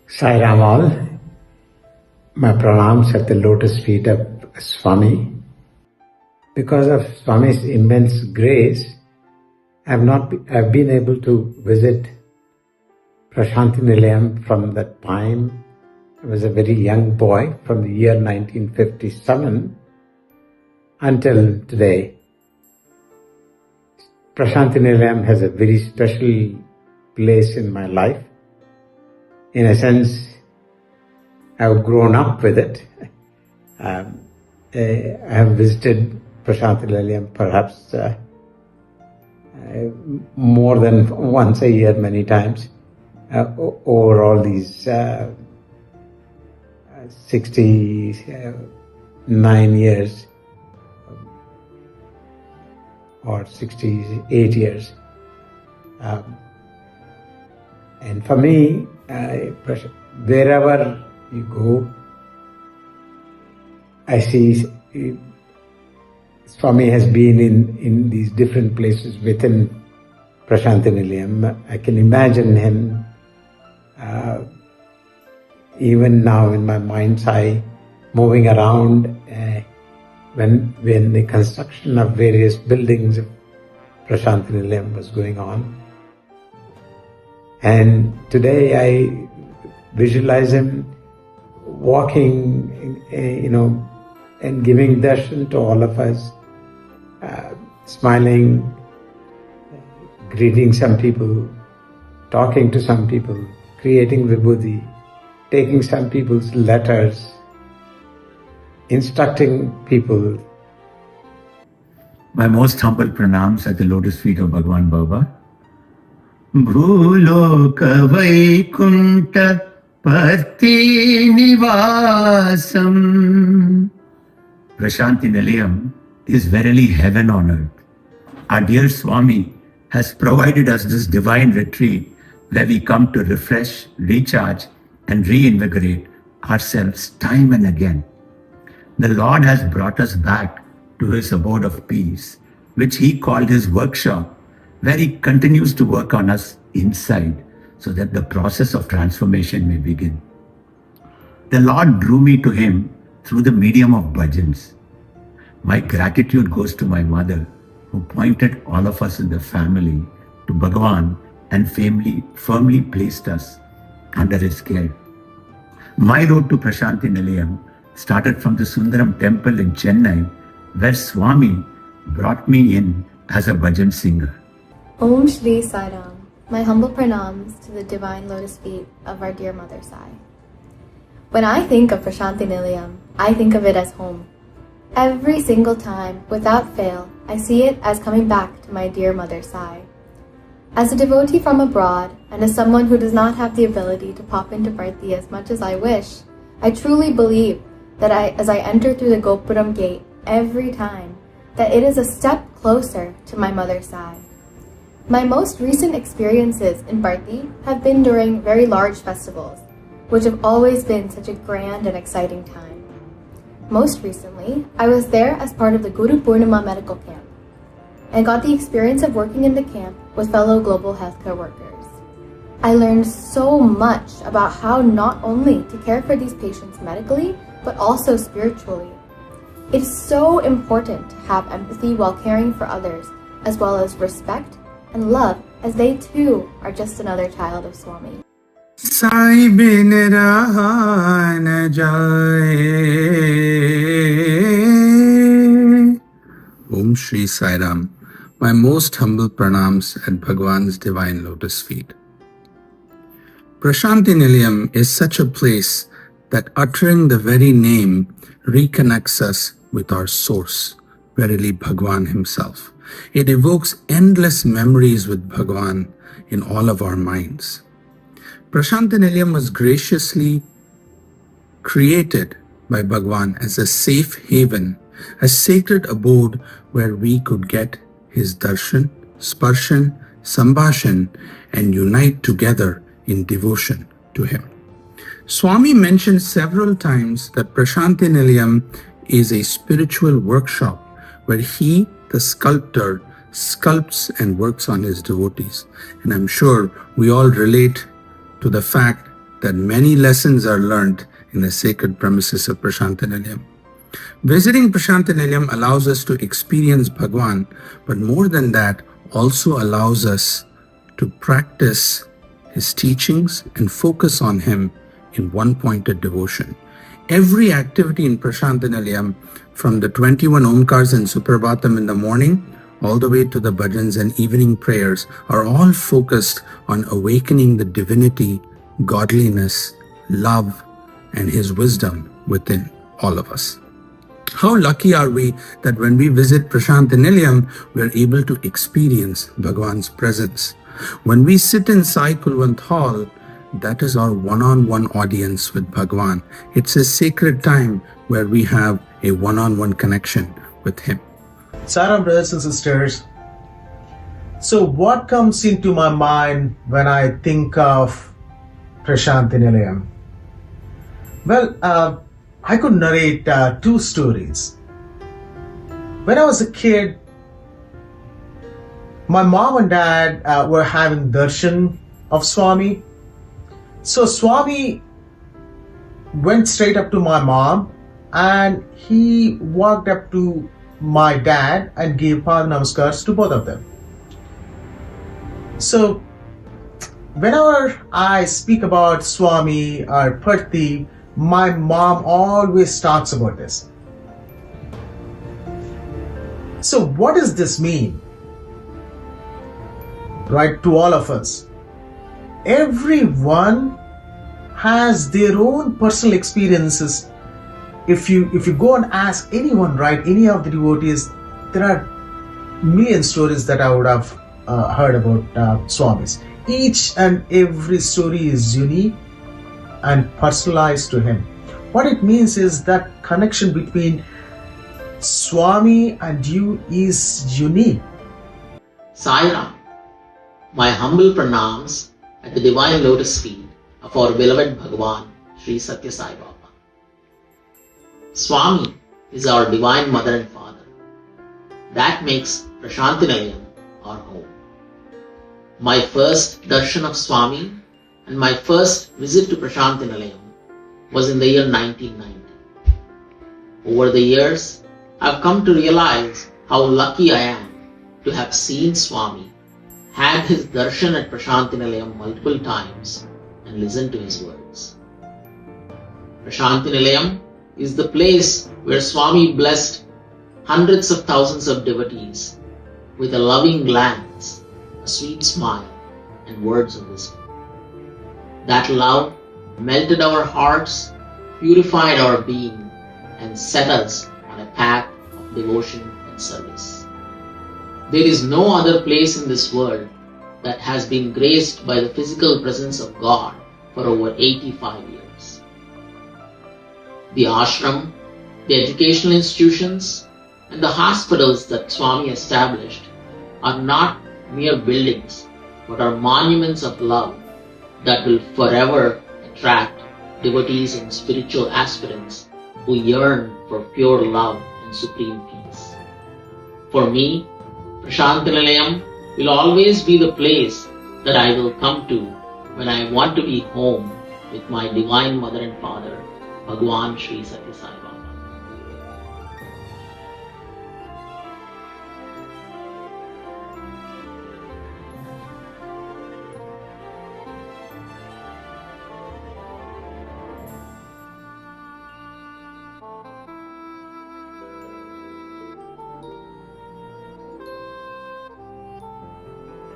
Sai Ram all, my pranams at the lotus feet of Swami. Because of Swami's immense grace, I've been able to visit Prasanthi Nilayam from that time. I was a very young boy from the year 1957 until today. Prasanthi Nilayam has a very special place in my life. In a sense, I've grown up with it. I have visited Prasanthi Nilayam perhaps more than once a year, many times, over all these 69 years or 68 years. And for me, wherever you go, I see Swami has been in these different places within Prasanthi Nilayam. I can imagine him even now in my mind's eye, moving around when the construction of various buildings of Prasanthi Nilayam was going on. And today I visualize him walking, and giving darshan to all of us, smiling, greeting some people, talking to some people, creating vibhuti, taking some people's letters, instructing people. My most humble pranams at the lotus feet of Bhagwan Baba. Bhuloka Vaikunta Parti Nivasam. Prasanthi Nilayam is verily heaven on earth. Our dear Swami has provided us this divine retreat where we come to refresh, recharge, and reinvigorate ourselves time and again. The Lord has brought us back to His abode of peace, which He called His workshop, where He continues to work on us inside so that the process of transformation may begin. The Lord drew me to Him through the medium of bhajans. My gratitude goes to my mother, who pointed all of us in the family to Bhagavan and firmly placed us under His care. My road to Prasanthi Nilayam started from the Sundaram temple in Chennai, where Swami brought me in as a bhajan singer. Om Shri Sai Ram. My humble pranams to the divine lotus feet of our dear Mother Sai. When I think of Prasanthi Nilayam, I think of it as home. Every single time, without fail, I see it as coming back to my dear Mother Sai. As a devotee from abroad, and as someone who does not have the ability to pop into Bharti as much as I wish, I truly believe that as I enter through the Gopuram gate every time, that it is a step closer to my Mother Sai. My most recent experiences in Bharti have been during very large festivals, which have always been such a grand and exciting time. Most recently, I was there as part of the Guru Purnima medical camp, and got the experience of working in the camp with fellow global healthcare workers. I learned so much about how not only to care for these patients medically, but also spiritually. It is so important to have empathy while caring for others, as well as respect and love, as they too are just another child of Swami. Sai bin raha na jaye. Om Shri Sai Ram. My most humble pranams at Bhagwan's divine lotus feet. Prasanthi Nilayam is such a place that uttering the very name reconnects us with our source, verily Bhagwan Himself. It evokes endless memories with Bhagwan in all of our minds. Prasanthi Nilayam was graciously created by Bhagwan as a safe haven, a sacred abode where we could get His darshan, sparshan, sambhashan, and unite together in devotion to Him. Swami mentioned several times that Prasanthi Nilayam is a spiritual workshop where He, the sculptor, sculpts and works on His devotees. And I'm sure we all relate to the fact that many lessons are learned in the sacred premises of Prasanthi Nilayam. Visiting Prasanthi Nilayam allows us to experience Bhagwan, but more than that, also allows us to practice his teachings and focus on him in one-pointed devotion. Every activity in Prasanthi Nilayam, from the 21 Omkars and Suprabhatam in the morning, all the way to the bhajans and evening prayers, are all focused on awakening the divinity, godliness, love, and his wisdom within all of us. How lucky are we that when we visit Prasanthi Nilayam, we are able to experience Bhagwan's presence. When we sit in Sai Kulwant Hall, that is our one-on-one audience with Bhagwan. It's a sacred time where we have a one-on-one connection with him. Saram, brothers and sisters. So what comes into my mind when I think of Prasanthi Nilayam? Well, I could narrate two stories. When I was a kid, my mom and dad were having darshan of Swami. So Swami went straight up to my mom and he walked up to my dad and gave Pada Namaskars to both of them. So whenever I speak about Swami or Parthi, my mom always talks about this. So what does this mean? Right, to all of us. Everyone has their own personal experiences. If you go and ask anyone, right, any of the devotees, there are million stories that I would have heard about Swamis. Each and every story is unique and personalized to him. What it means is that connection between Swami and you is unique. Sai Ram, my humble pranams at the divine lotus feet of our beloved Bhagwan, Sri Satya Sai Baba. Swami is our divine mother and father. That makes Prasanthi Nilayam our home. My first darshan of Swami and my first visit to Prasanthi Nilayam was in the year 1990. Over the years, I've come to realize how lucky I am to have seen Swami, had his darshan at Prasanthi Nilayam multiple times and listened to his words. Prasanthi Nilayam is the place where Swami blessed hundreds of thousands of devotees with a loving glance, a sweet smile, and words of wisdom. That love melted our hearts, purified our being, and set us on a path of devotion and service. There is no other place in this world that has been graced by the physical presence of God for over 85 years. The ashram, the educational institutions, and the hospitals that Swami established are not mere buildings, but are monuments of love that will forever attract devotees and spiritual aspirants who yearn for pure love and supreme peace. For me, Prasanthi Nilayam will always be the place that I will come to when I want to be home with my divine mother and father, Bhagwan Sri Satya Sai Baba.